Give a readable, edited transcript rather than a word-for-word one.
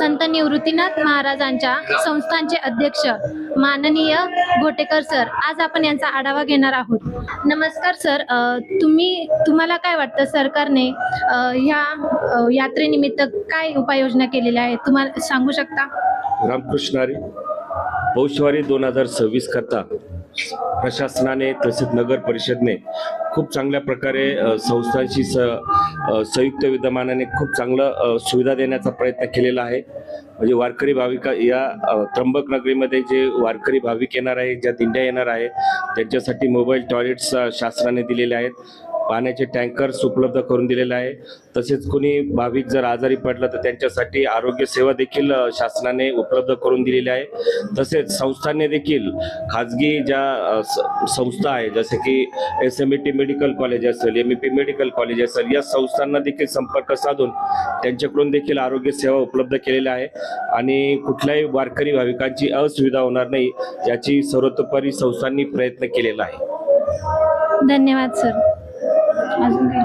संत निवृत्तीनाथ महाराजांच्या संस्थांचे अध्यक्ष माननीय घोटेकर सर, आज आपण यांचा आढावा घेणार आहोत. नमस्कार सर, तुम्हाला काय वाटतं सरकारने ह्या यात्रेनिमित्त काय उपाययोजना केलेल्या आहेत, तुम्हाला सांगू शकता? रामकृष्णारी. पौषवारी 2026 करता प्रशासनाने तसेच नगर परिषदने खूप चांगल्या प्रकारे संस्थांशी संयुक्त विद्यमानाने खूप चांगलं सुविधा देण्याचा प्रयत्न केलेला आहे. म्हणजे वारकरी भाविक या त्र्यंबक नगरीमध्ये जे वारकरी भाविक येणार आहे, ज्या दिंड्या येणार आहे, त्यांच्यासाठी मोबाईल टॉयलेट्स शासनाने दिलेले आहेत. पाण्याचे टँकर्स उपलब्ध करून दिलेले आहे. तसेच कोणी भाविक जर आजारी पडला तर त्यांच्यासाठी आरोग्य सेवा देखील शासनाने उपलब्ध करून दिलेली आहे. तसेच संस्थांनी देखील खाजगी ज्या संस्था आहे, जसे की SMET मेडिकल कॉलेज असेल, MEP मेडिकल कॉलेज असेल, या संस्थांना देखील संपर्क साधून त्यांच्याकडून देखील आरोग्य सेवा उपलब्ध केलेल्या आहे आणि कुठल्याही वारकरी भाविकांची असुविधा होणार नाही याची सर्वतोपरी संस्थांनी प्रयत्न केलेला आहे. धन्यवाद सर. अजून काय?